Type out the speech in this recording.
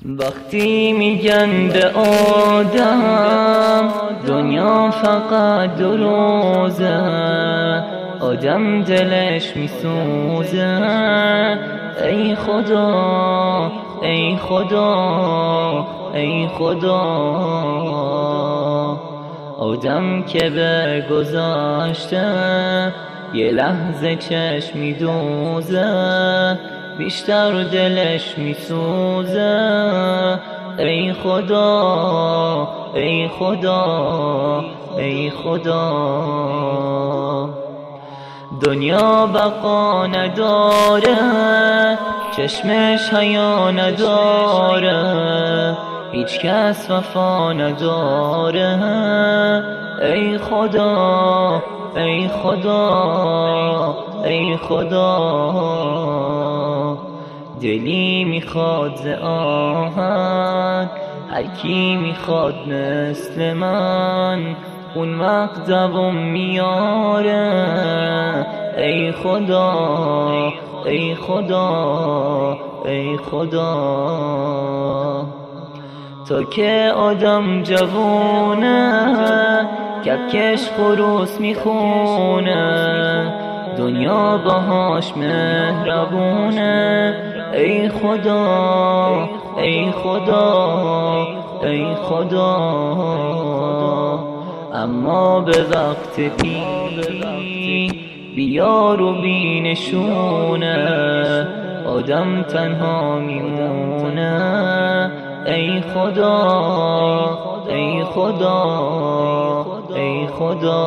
وقتی میگن به آدم دنیا فقط 2 روزه، آدم دلش میسوزه. ای خدا ای خدا ای خدا، آدم که به گذشته یه لحظه چشم میدوزه، بیشتر دلش میسوزه. ای خدا ای خدا ای خدا، دنیا بقا نداره، چشمش حیا نداره، هیچ کس وفا نداره. ای خدا ای خدا ای خدا، دلی میخواد ز آهن، هر کی میخواد مثل من اون وقت زبون میاره. ای خدا ای خدا ای خدا، تا که آدم جوونه کپکش خروس میخونه، دنیا باهاش مهربونه. ای خدا ای خدا ای خدا، اما به وقت بیار و بینشونه، آدم تنها میمونه. ای خدا ای خدا ای خدا.